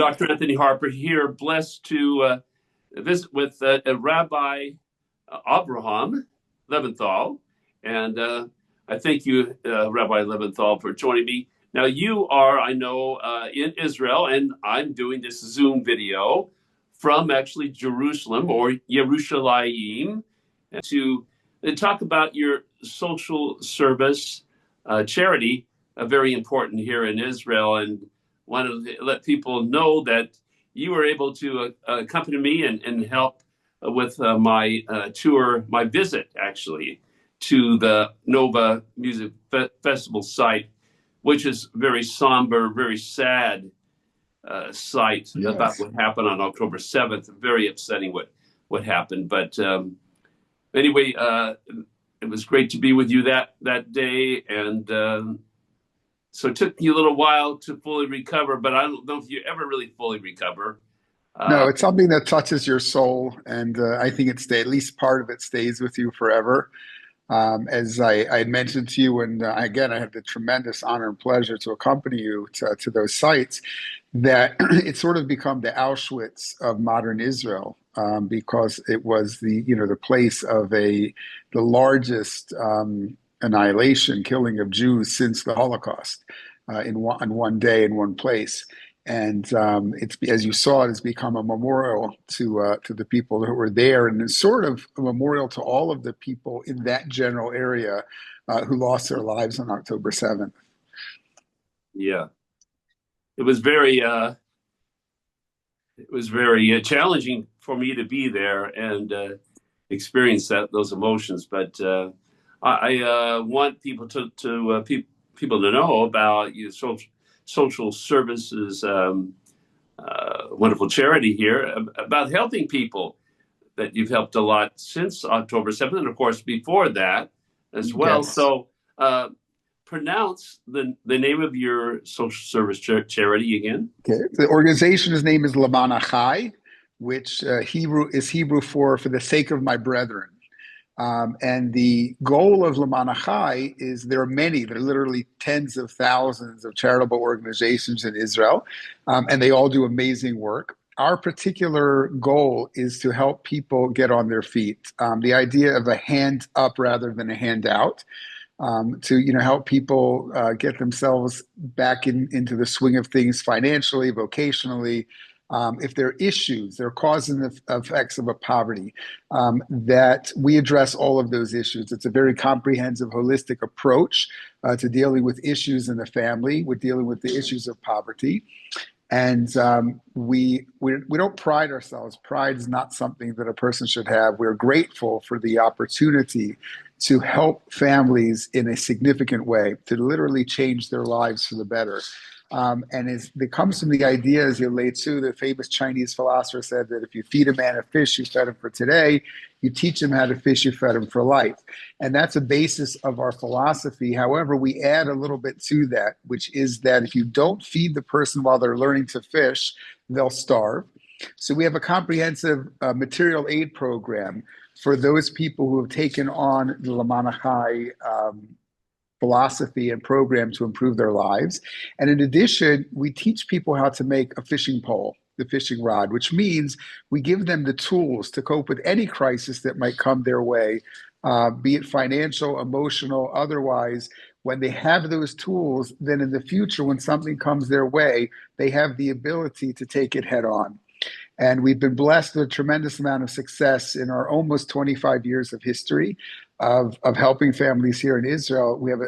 Dr. Anthony Harper here, blessed to visit with Rabbi Avrohom Leventhal. And I thank you, Rabbi Leventhal, for joining me. Now, you are, I know, in Israel, and I'm doing this Zoom video from actually Jerusalem or Yerushalayim to talk about your social service charity, very important here in Israel. And wanted to let people know that you were able to accompany me and help with my tour, my visit actually, to the Nova Music Festival site, which is very somber, very sad site about what happened on October 7th. Very upsetting what happened. But anyway, it was great to be with you that day. And so it took you a little while to fully recover, but I don't know if you ever really fully recover. No, it's something that touches your soul, and I think at least part of it stays with you forever. As I had mentioned to you, and again, I had the tremendous honor and pleasure to accompany you to those sites, that it's sort of become the Auschwitz of modern Israel, because it was the place of the largest annihilation, killing of Jews since the Holocaust, in one day in one place. And it's, as you saw, it has become a memorial to the people who were there, and it's sort of a memorial to all of the people in that general area who lost their lives on October 7th. Yeah, it was very challenging for me to be there and experience those emotions, but I want people to people to know about your social services, wonderful charity here, about helping people, that you've helped a lot since October 7th, and of course before that as well. Yes. So pronounce the name of your social service charity again. Okay. The organization's name is Lema'an Achai, which is Hebrew for the sake of my brethren. And the goal of Lema'an Achai is, there are literally tens of thousands of charitable organizations in Israel, and they all do amazing work. Our particular goal is to help people get on their feet. The idea of a hand up rather than a hand out, to help people get themselves back into the swing of things financially, vocationally. If there are issues, there are causes and effects of a poverty, that we address all of those issues. It's a very comprehensive, holistic approach to dealing with issues in the family, with dealing with the issues of poverty. And we don't pride ourselves. Pride is not something that a person should have. We're grateful for the opportunity to help families in a significant way, to literally change their lives for the better. And it comes from the idea, as Lao Tzu, the famous Chinese philosopher, said that if you feed a man a fish, you fed him for today. You teach him how to fish, you fed him for life. And that's a basis of our philosophy. However, we add a little bit to that, which is that if you don't feed the person while they're learning to fish, they'll starve. So we have a comprehensive material aid program for those people who have taken on the Lema'an Achai philosophy and program to improve their lives. And in addition, we teach people how to make a fishing pole, the fishing rod, which means we give them the tools to cope with any crisis that might come their way, be it financial, emotional, otherwise. When they have those tools, then in the future, when something comes their way, they have the ability to take it head on. And we've been blessed with a tremendous amount of success in our almost 25 years of history of helping families here in Israel. We have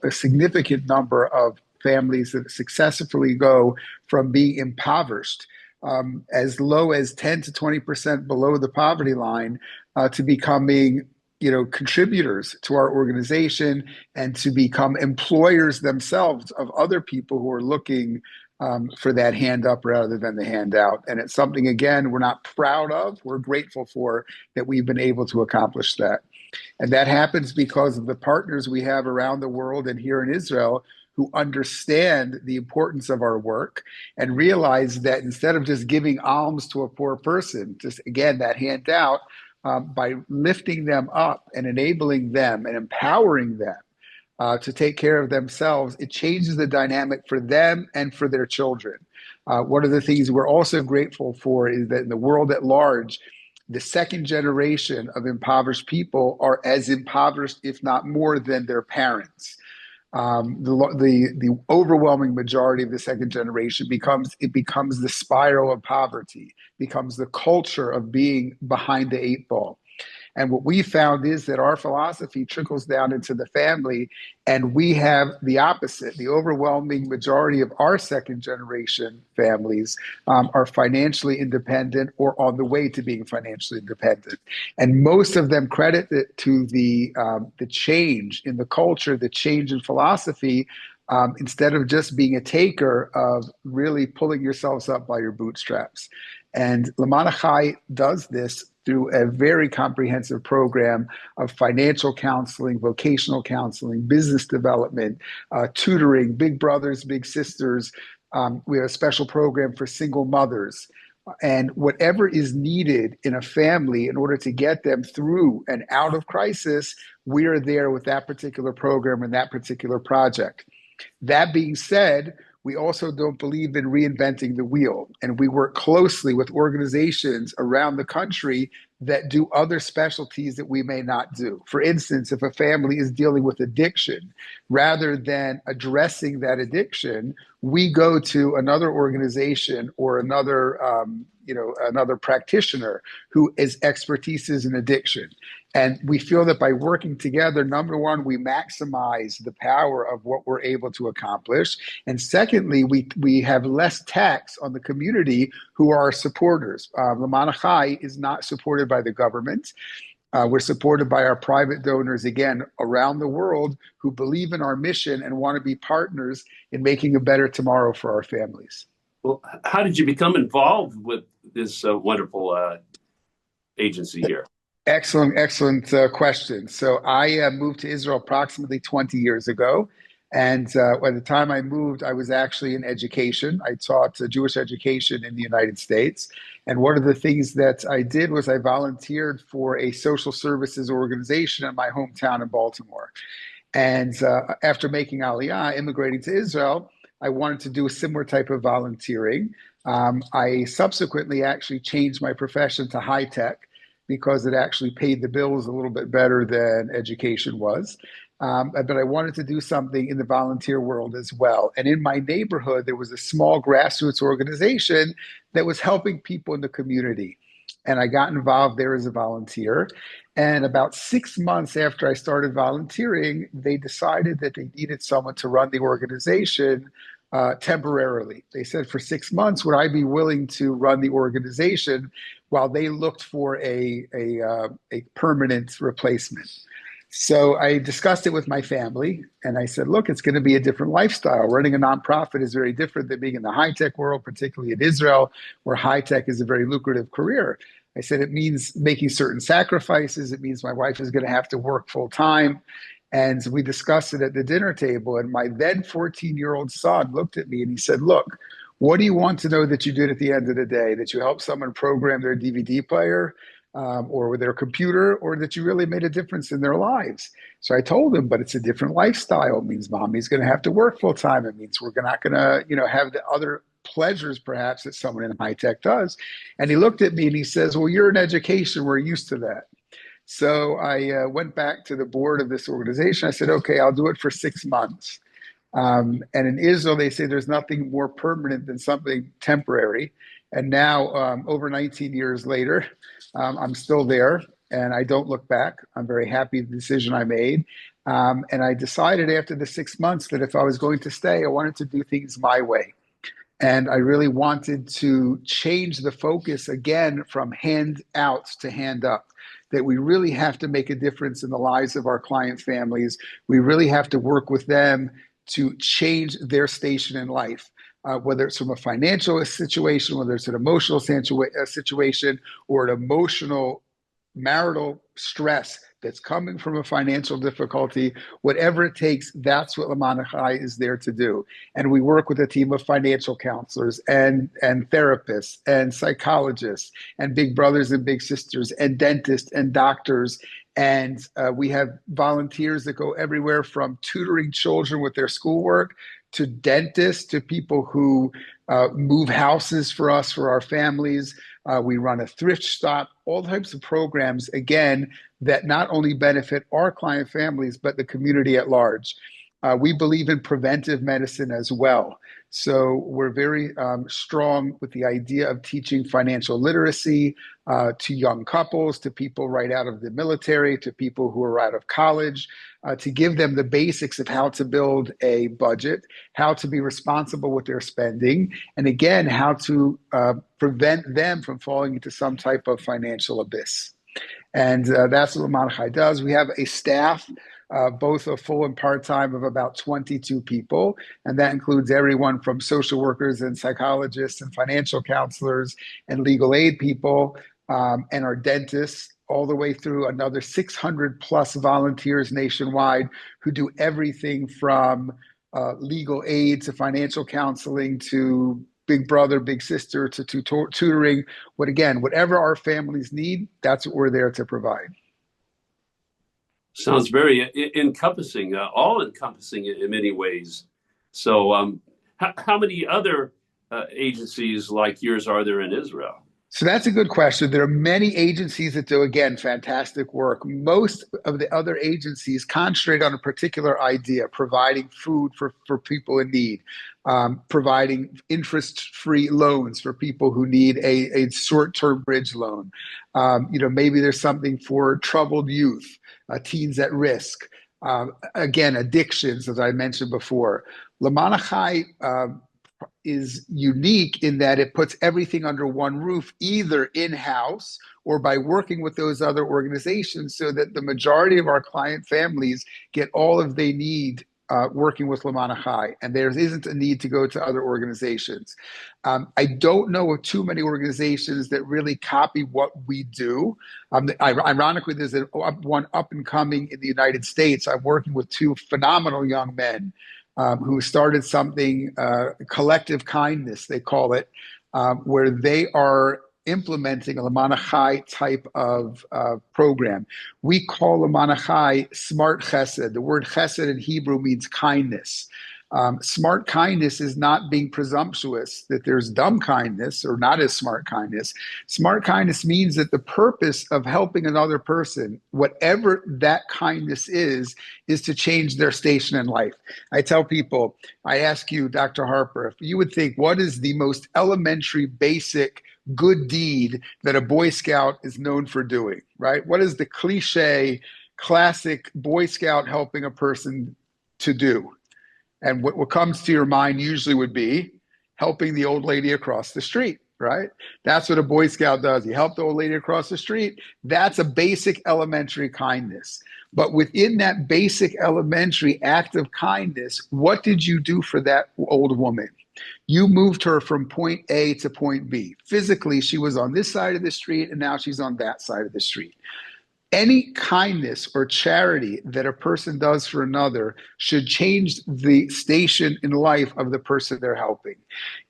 a significant number of families that successfully go from being impoverished, as low as 10 to 20% below the poverty line, to becoming contributors to our organization and to become employers themselves of other people who are looking for that hand up rather than the hand out. And it's something, again, we're not proud of. We're grateful for that we've been able to accomplish that. And that happens because of the partners we have around the world and here in Israel who understand the importance of our work and realize that instead of just giving alms to a poor person, just again, that hand out, by lifting them up and enabling them and empowering them to take care of themselves, it changes the dynamic for them and for their children. One of the things we're also grateful for is that in the world at large, the second generation of impoverished people are as impoverished, if not more, than their parents. The overwhelming majority of the second generation becomes the spiral of poverty, becomes the culture of being behind the eight ball. And what we found is that our philosophy trickles down into the family, and we have the opposite. The overwhelming majority of our second generation families are financially independent or on the way to being financially independent. And most of them credit it to the change in the culture, the change in philosophy, instead of just being a taker, of really pulling yourselves up by your bootstraps. And Lema'an Achai does this through a very comprehensive program of financial counseling, vocational counseling, business development, tutoring, big brothers, big sisters. We have a special program for single mothers. And whatever is needed in a family in order to get them through and out of crisis, we are there with that particular program and that particular project. That being said, we also don't believe in reinventing the wheel. And we work closely with organizations around the country that do other specialties that we may not do. For instance, if a family is dealing with addiction, rather than addressing that addiction, we go to another organization or another practitioner who is expertise in addiction. And we feel that by working together, number one, we maximize the power of what we're able to accomplish. And secondly, we have less tax on the community who are our supporters. Lema'an Achai is not supported by the government. We're supported by our private donors, again, around the world, who believe in our mission and want to be partners in making a better tomorrow for our families. Well, how did you become involved with this wonderful agency here? Excellent question. So I moved to Israel approximately 20 years ago. And by the time I moved, I was actually in education. I taught Jewish education in the United States. And one of the things that I did was I volunteered for a social services organization in my hometown in Baltimore. And after making Aliyah, immigrating to Israel, I wanted to do a similar type of volunteering. I subsequently actually changed my profession to high tech, because it actually paid the bills a little bit better than education was. But I wanted to do something in the volunteer world as well. And in my neighborhood, there was a small grassroots organization that was helping people in the community. And I got involved there as a volunteer. And about 6 months after I started volunteering, they decided that they needed someone to run the organization temporarily. They said, for 6 months, would I be willing to run the organization while they looked for a permanent replacement? So I discussed it with my family, and I said, look, it's going to be a different lifestyle. Running a nonprofit is very different than being in the high-tech world, particularly in Israel, where high-tech is a very lucrative career. I said, it means making certain sacrifices. It means my wife is going to have to work full-time. And we discussed it at the dinner table, and my then 14-year-old son looked at me and he said, look, what do you want to know that you did at the end of the day? That you helped someone program their DVD player or with their computer, or that you really made a difference in their lives? So I told him, but it's a different lifestyle. It means mommy's going to have to work full time. It means we're not going to, have the other pleasures perhaps that someone in high tech does. And he looked at me and he says, well, you're in education. We're used to that. So I went back to the board of this organization. I said, okay, I'll do it for 6 months. And in Israel, they say there's nothing more permanent than something temporary. And now, over 19 years later, I'm still there and I don't look back. I'm very happy with the decision I made. And I decided after the 6 months that if I was going to stay, I wanted to do things my way. And I really wanted to change the focus again from handouts to hand up, that we really have to make a difference in the lives of our client families. We really have to work with them to change their station in life, whether it's from a financial situation, whether it's an emotional situation, or an emotional marital stress that's coming from a financial difficulty. Whatever it takes, that's what Lema'an Achai is there to do. And we work with a team of financial counselors and therapists and psychologists and big brothers and big sisters and dentists and doctors. And we have volunteers that go everywhere from tutoring children with their schoolwork to dentists, to people who move houses for us, for our families. We run a thrift shop, all types of programs, again, that not only benefit our client families, but the community at large. We believe in preventive medicine as well. So we're very strong with the idea of teaching financial literacy to young couples, to people right out of the military, to people who are out of college, to give them the basics of how to build a budget, how to be responsible with their spending, and again, how to prevent them from falling into some type of financial abyss. And that's what Lema'an Achai does. We have a staff, both a full and part-time, of about 22 people. And that includes everyone from social workers and psychologists and financial counselors and legal aid people, and our dentists, all the way through another 600 plus volunteers nationwide who do everything from legal aid to financial counseling to big brother, big sister, to tutoring. Whatever our families need, that's what we're there to provide. Sounds very encompassing, all encompassing in many ways. So how many other agencies like yours are there in Israel? So that's a good question. There are many agencies that do, again, fantastic work. Most of the other agencies concentrate on a particular idea, providing food for people in need, providing interest-free loans for people who need a short-term bridge loan. Maybe there's something for troubled youth, teens at risk. Again, addictions, as I mentioned before. Lema'an Achai is unique in that it puts everything under one roof, either in-house or by working with those other organizations, so that the majority of our client families get all of they need working with Lema'an Achai, and there isn't a need to go to other organizations. I don't know of too many organizations that really copy what we do. Ironically, there's one up and coming in the United States. I'm working with two phenomenal young men who started something, collective kindness, they call it, where they are implementing a Lema'an Achai type of program. We call Lema'an Achai smart chesed. The word chesed in Hebrew means kindness. Smart kindness is not being presumptuous, that there's dumb kindness or not as smart kindness. Smart kindness means that the purpose of helping another person, whatever that kindness is to change their station in life. I tell people, I ask you, Dr. Harper, if you would think, what is the most elementary, basic, good deed that a Boy Scout is known for doing, right? What is the cliche, classic Boy Scout helping a person to do? And what comes to your mind usually would be helping the old lady across the street, right? That's what a Boy Scout does. You help the old lady across the street. That's a basic elementary kindness. But within that basic elementary act of kindness, what did you do for that old woman? You moved her from point A to point B. Physically, she was on this side of the street, and now she's on that side of the street. Any kindness or charity that a person does for another should change the station in life of the person they're helping.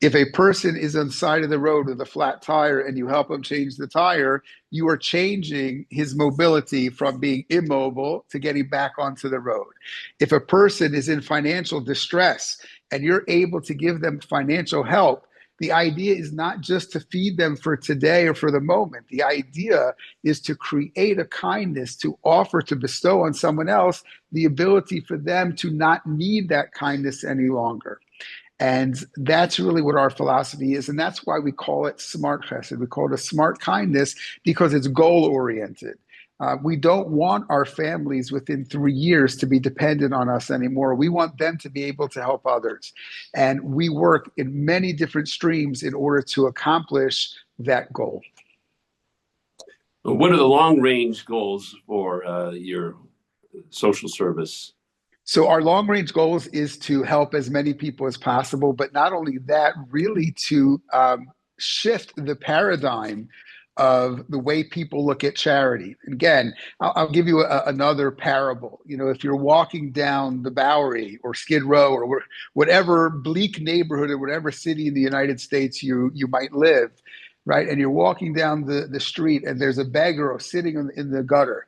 If a person is on the side of the road with a flat tire and you help him change the tire, you are changing his mobility from being immobile to getting back onto the road. If a person is in financial distress and you're able to give them financial help, the idea is not just to feed them for today or for the moment. The idea is to create a kindness, to offer, to bestow on someone else the ability for them to not need that kindness any longer. And that's really what our philosophy is. And that's why we call it smart chesed. We call it a smart kindness because it's goal-oriented. We don't want our families within 3 years to be dependent on us anymore. We want them to be able to help others. And we work in many different streams in order to accomplish that goal. What are the long-range goals for your social service? So our long-range goals is to help as many people as possible, but not only that, really to shift the paradigm of the way people look at charity. Again, I'll give you another parable. If you're walking down the Bowery or Skid Row or whatever bleak neighborhood or whatever city in the United States you might live, right? And you're walking down the street and there's a beggar sitting in the gutter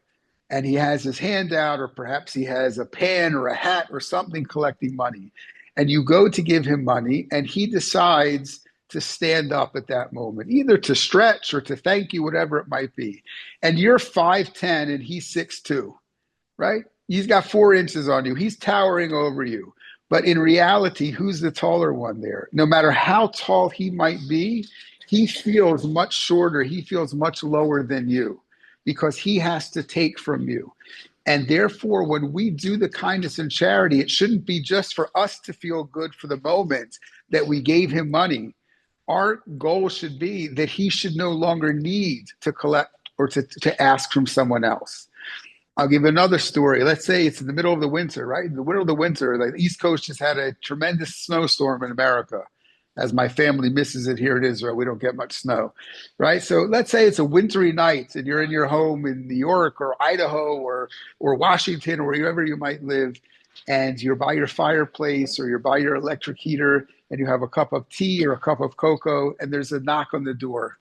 and he has his hand out, or perhaps he has a pan or a hat or something collecting money. And you go to give him money, and he decides to stand up at that moment, either to stretch or to thank you, whatever it might be. And you're 5'10" and he's 6'2", right? He's got 4 inches on you. He's towering over you. But in reality, who's the taller one there? No matter how tall he might be, he feels much shorter. He feels much lower than you because he has to take from you. And therefore, when we do the kindness and charity, it shouldn't be just for us to feel good for the moment that we gave him money. Our goal should be that he should no longer need to collect or to ask from someone else. I'll give another story. Let's say it's in the middle of the winter, right? In the middle of the winter, the East Coast just had a tremendous snowstorm in America. As my family misses it here in Israel, we don't get much snow, right? So let's say it's a wintry night and you're in your home in New York or Idaho or Washington or wherever you might live, and you're by your fireplace or you're by your electric heater and you have a cup of tea or a cup of cocoa and there's a knock on the door.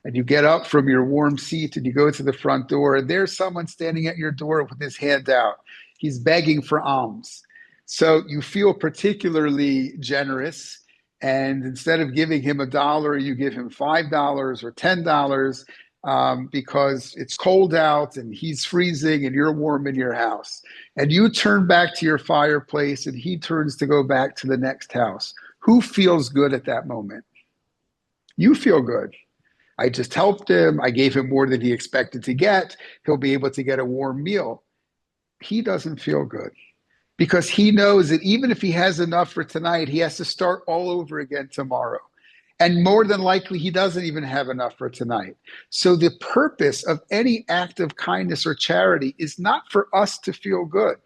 And you get up from your warm seat and you go to the front door, and there's someone standing at your door with his hand out. He's begging for alms. So you feel particularly generous. And instead of giving him $1, you give him $5 or $10 because it's cold out and he's freezing and you're warm in your house. And you turn back to your fireplace and he turns to go back to the next house. Who feels good at that moment? You feel good. I just helped him. I gave him more than he expected to get. He'll be able to get a warm meal. He doesn't feel good because he knows that even if he has enough for tonight, he has to start all over again tomorrow. And more than likely, he doesn't even have enough for tonight. So the purpose of any act of kindness or charity is not for us to feel good.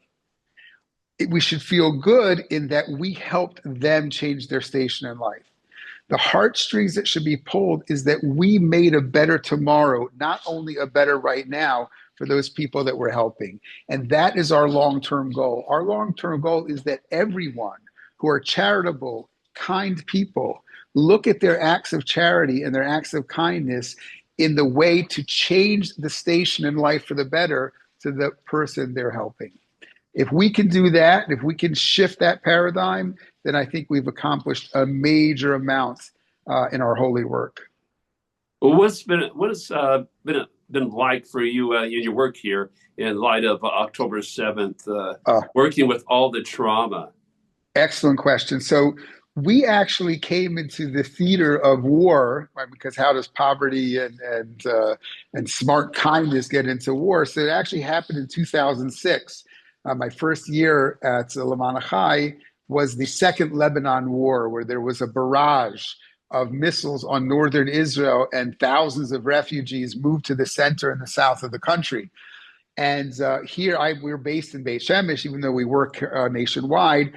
We should feel good in that we helped them change their station in life. The heartstrings that should be pulled is that we made a better tomorrow, not only a better right now for those people that we're helping. And that is our long-term goal. Our long-term goal is that everyone who are charitable, kind people, look at their acts of charity and their acts of kindness in the way to change the station in life for the better to the person they're helping. If we can do that, if we can shift that paradigm, then I think we've accomplished a major amount in our holy work. Well, what has been like for you in your work here in light of October 7th, working with all the trauma? Excellent question. So we actually came into the theater of war, right, because how does poverty and smart kindness get into war? So it actually happened in 2006. My first year at Lema'an Achai was the second Lebanon war, where there was a barrage of missiles on northern Israel and thousands of refugees moved to the center and the south of the country. And we're based in Beit Shemesh, even though we work nationwide.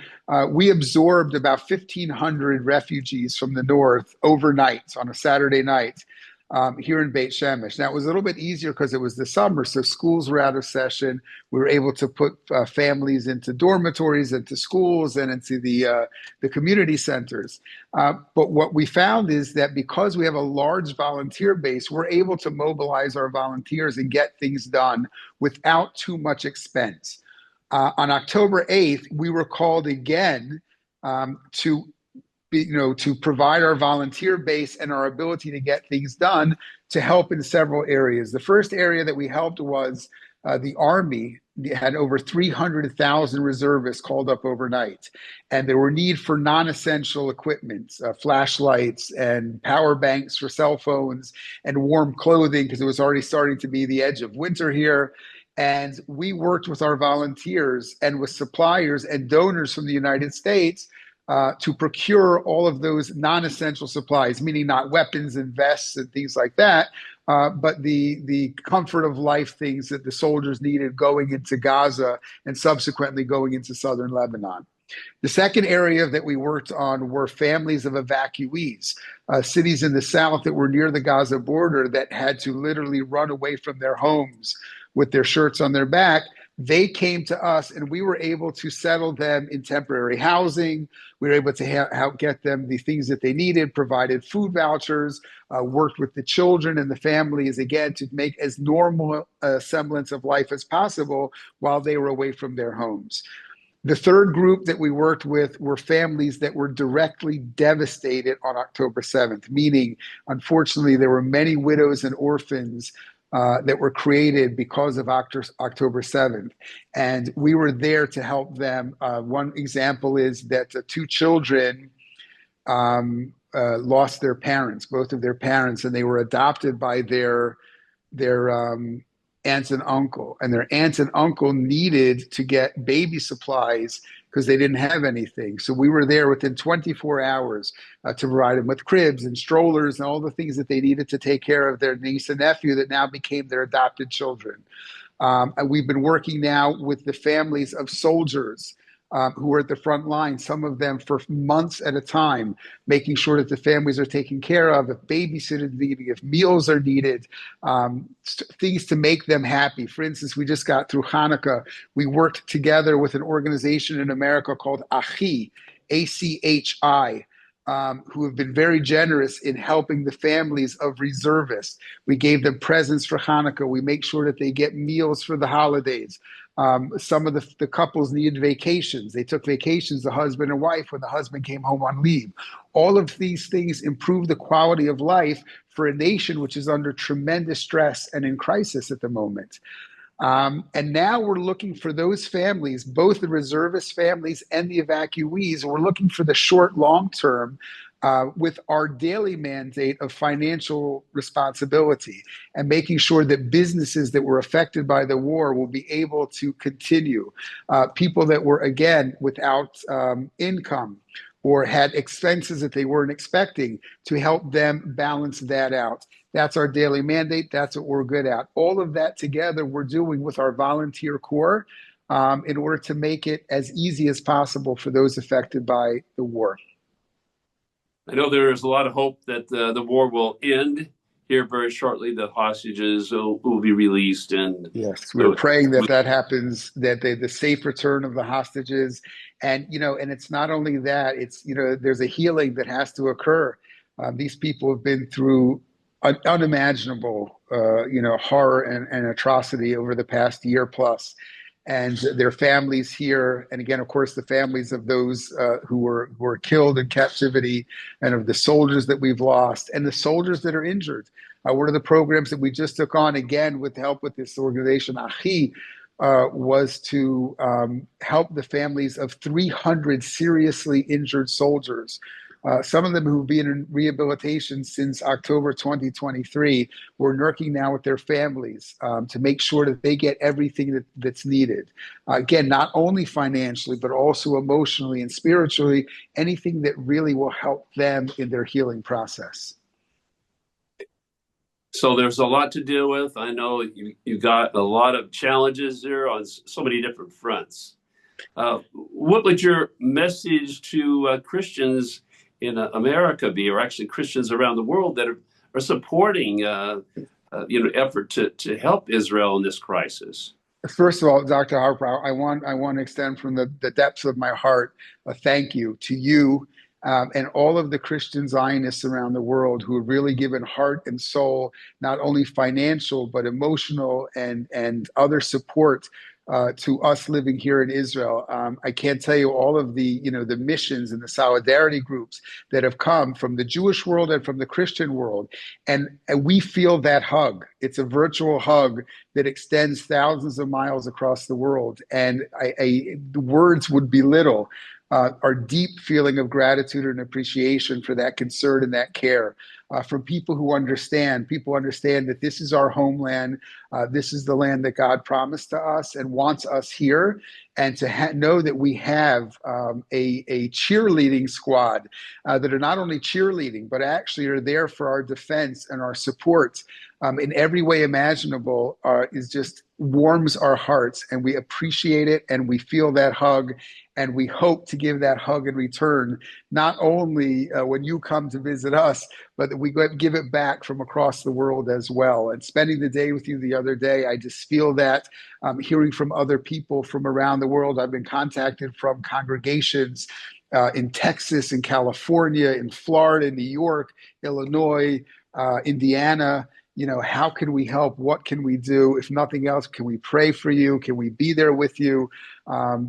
We absorbed about 1,500 refugees from the north overnight on a Saturday night here in Beit Shemesh. Now, it was a little bit easier because it was the summer, so schools were out of session. We were able to put families into dormitories, into schools, and into the community centers. But what we found is that because we have a large volunteer base, we're able to mobilize our volunteers and get things done without too much expense. On October 8th, we were called again to provide our volunteer base and our ability to get things done to help in several areas. The first area that we helped was the Army had over 300,000 reservists called up overnight. And there were need for non-essential equipment, flashlights and power banks for cell phones and warm clothing because it was already starting to be the edge of winter here. And we worked with our volunteers and with suppliers and donors from the United States to procure all of those non-essential supplies, meaning not weapons and vests and things like that, but the comfort of life things that the soldiers needed going into Gaza and subsequently going into southern Lebanon. The second area that we worked on were families of evacuees, cities in the south that were near the Gaza border that had to literally run away from their homes with their shirts on their back. They came to us and we were able to settle them in temporary housing. We were able to get them the things that they needed, provided food vouchers, worked with the children and the families, again, to make as normal a semblance of life as possible while they were away from their homes. The third group that we worked with were families that were directly devastated on October 7th, meaning, unfortunately, there were many widows and orphans that were created because of October 7th. And we were there to help them. One example is that two children lost their parents, both of their parents, and they were adopted by their aunts and uncle. And their aunts and uncle needed to get baby supplies because they didn't have anything. So we were there within 24 hours to provide them with cribs and strollers and all the things that they needed to take care of their niece and nephew that now became their adopted children. And we've been working now with the families of soldiers who are at the front line, some of them for months at a time, making sure that the families are taken care of, if babysitters needed, if meals are needed, things to make them happy. For instance, we just got through Hanukkah. We worked together with an organization in America called Achi, ACHI, who have been very generous in helping the families of reservists. We gave them presents for Hanukkah. We make sure that they get meals for the holidays. Some of the couples needed vacations. They took vacations, the husband and wife, when the husband came home on leave. All of these things improve the quality of life for a nation which is under tremendous stress and in crisis at the moment. And now we're looking for those families, both the reservist families and the evacuees. We're looking for the short, long term with our daily mandate of financial responsibility and making sure that businesses that were affected by the war will be able to continue. People that were, again, without income or had expenses that they weren't expecting, to help them balance that out. That's our daily mandate. That's what we're good at. All of that together we're doing with our volunteer corps in order to make it as easy as possible for those affected by the war. I know there is a lot of hope that the war will end here very shortly. The hostages will be released. And yes, we're praying that that happens, that the safe return of the hostages. And, and it's not only that, it's, there's a healing that has to occur. These people have been through unimaginable, horror and atrocity over the past year plus. And their families here, and again, of course, the families of those who were killed in captivity, and of the soldiers that we've lost, and the soldiers that are injured. One of the programs that we just took on, again, with help with this organization, Achi, was to help the families of 300 seriously injured soldiers. Some of them who've been in rehabilitation since October 2023, we're working now with their families to make sure that they get everything that's needed. Again, not only financially, but also emotionally and spiritually, anything that really will help them in their healing process. So there's a lot to deal with. I know you got a lot of challenges there on so many different fronts. What would your message to Christians in America be, or actually Christians around the world that are supporting effort to help Israel in this crisis? First of all, Dr. Harper, I want to extend from the depths of my heart a thank you to you and all of the Christian Zionists around the world who have really given heart and soul, not only financial, but emotional and other support to us living here in Israel. I can't tell you all of the missions and the solidarity groups that have come from the Jewish world and from the Christian world. And we feel that hug. It's a virtual hug that extends thousands of miles across the world. And the words would belittle our deep feeling of gratitude and appreciation for that concern and that care from people who understand. People understand that this is our homeland. This is the land that God promised to us and wants us here. And to know that we have a cheerleading squad that are not only cheerleading, but actually are there for our defense and our support in every way imaginable is just warms our hearts, and we appreciate it, and we feel that hug, and we hope to give that hug in return, not only when you come to visit us, but that we give it back from across the world as well. And spending the day with you the other day, I just feel that hearing from other people from around the world. I've been contacted from congregations in Texas, in California, in Florida, in New York, Illinois, Indiana, how can we help? What can we do? If nothing else, can we pray for you? Can we be there with you?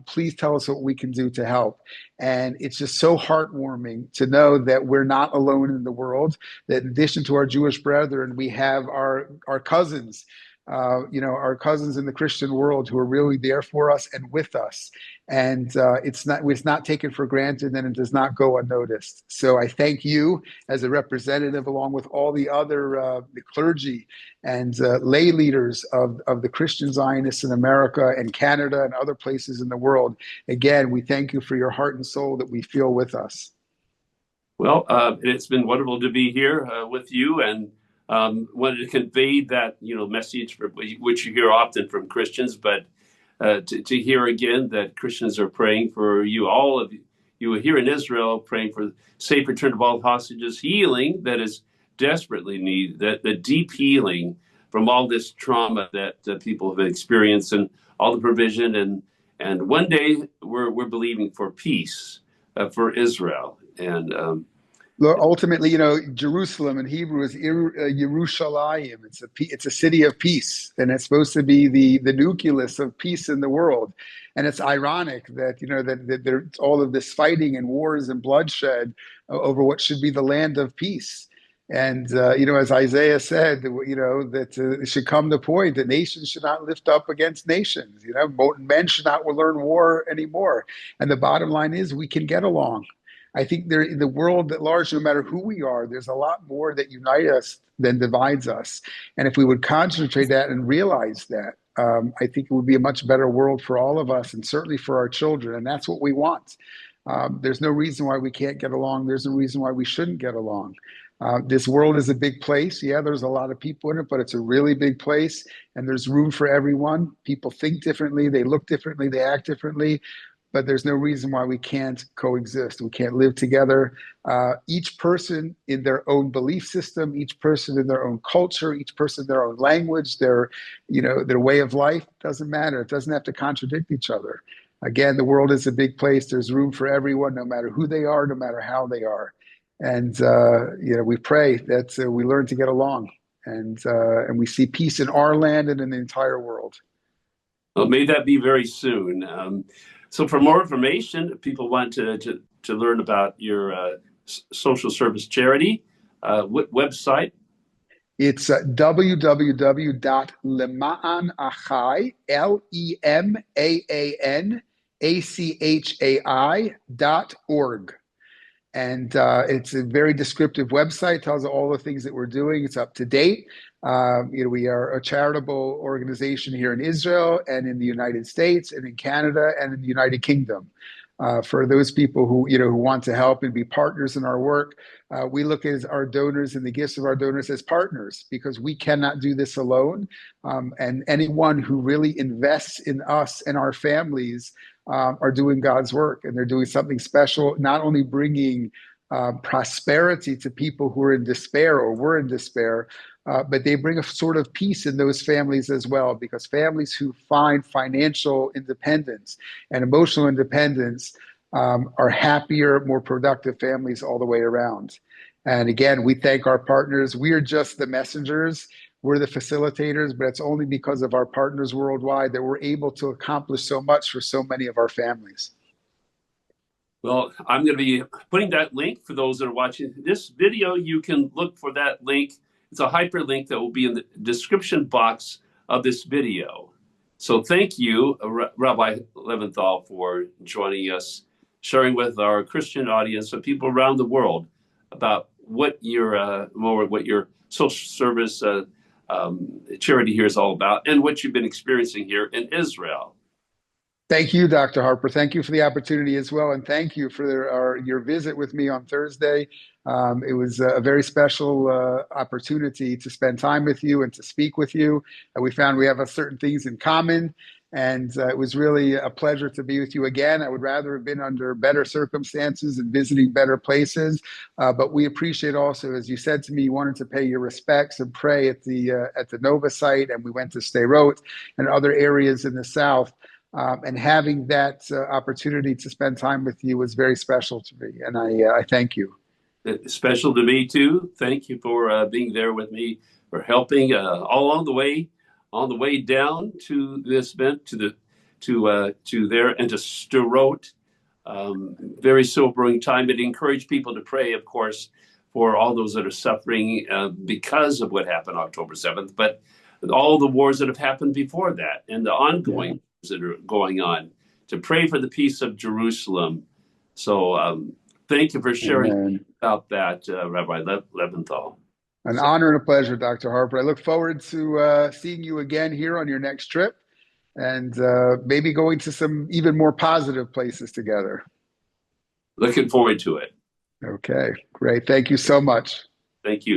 Please tell us what we can do to help. And it's just so heartwarming to know that we're not alone in the world, that in addition to our Jewish brethren, we have our cousins, our cousins in the Christian world who are really there for us and with us. And it's not taken for granted, and it does not go unnoticed. So I thank you as a representative, along with all the other the clergy and lay leaders of the Christian Zionists in America and Canada and other places in the world. Again, we thank you for your heart and soul that we feel with us. Well, it's been wonderful to be here with you, and wanted to convey that message, which you hear often from Christians, but to hear again that Christians are praying for you, all of you here in Israel, praying for safe return of all hostages, healing that is desperately needed, that the deep healing from all this trauma that people have experienced, and all the provision, and one day we're believing for peace for Israel. And ultimately, Jerusalem in Hebrew is Yerushalayim. It's a city of peace, and it's supposed to be the nucleus of peace in the world. And it's ironic that that there's all of this fighting and wars and bloodshed over what should be the land of peace. And as Isaiah said, that it should come to the point that nations should not lift up against nations. Men should not learn war anymore. And the bottom line is, we can get along. I think in the world at large, no matter who we are, there's a lot more that unites us than divides us. And if we would concentrate that and realize that, I think it would be a much better world for all of us, and certainly for our children. And that's what we want. There's no reason why we can't get along. There's no reason why we shouldn't get along. This world is a big place. Yeah, there's a lot of people in it, but it's a really big place, and there's room for everyone. People think differently, they look differently, they act differently. But there's no reason why we can't coexist. We can't live together. Each person in their own belief system, each person in their own culture, each person in their own language, their way of life, doesn't matter. It doesn't have to contradict each other. Again, the world is a big place. There's room for everyone, no matter who they are, no matter how they are. And we pray that we learn to get along, and we see peace in our land and in the entire world. Well, may that be very soon. So for more information, if people want to learn about your social service charity, what website? It's www.Lema'an Achai, LEMAAN ACHAI.org. And it's a very descriptive website, tells all the things that we're doing. It's up to date. We are a charitable organization here in Israel and in the United States and in Canada and in the United Kingdom. For those people who want to help and be partners in our work, we look at our donors and the gifts of our donors as partners, because we cannot do this alone. And anyone who really invests in us and our families are doing God's work, and they're doing something special, not only bringing prosperity to people who are in despair or were in despair, but they bring a sort of peace in those families as well, because families who find financial independence and emotional independence are happier, more productive families all the way around. And again, we thank our partners. We are just the messengers. We're the facilitators, but it's only because of our partners worldwide that we're able to accomplish so much for so many of our families. Well, I'm going to be putting that link for those that are watching this video. You can look for that link. It's a hyperlink that will be in the description box of this video. So thank you, Rabbi Leventhal, for joining us, sharing with our Christian audience and people around the world about what your social service charity here is all about, and what you've been experiencing here in Israel. Thank you, Dr. Harper. Thank you for the opportunity as well. And thank you for your visit with me on Thursday. It was a very special opportunity to spend time with you and to speak with you. We found we have certain things in common. And it was really a pleasure to be with you again. I would rather have been under better circumstances and visiting better places. But we appreciate also, as you said to me, you wanted to pay your respects and pray at the Nova site. And we went to Sderot and other areas in the South. And having that opportunity to spend time with you was very special to me. And I thank you. special to me too. Thank you for being there with me, for helping all on the way down to this event, to there and to Sderot. Very sobering time. It encouraged people to pray, of course, for all those that are suffering because of what happened October 7th, but all the wars that have happened before that and the ongoing wars that are going on, to pray for the peace of Jerusalem. So thank you for sharing about that, Rabbi Leventhal. An honor and a pleasure, Dr. Harper. I look forward to seeing you again here on your next trip, and maybe going to some even more positive places together. Looking forward to it. Okay, great. Thank you so much. Thank you.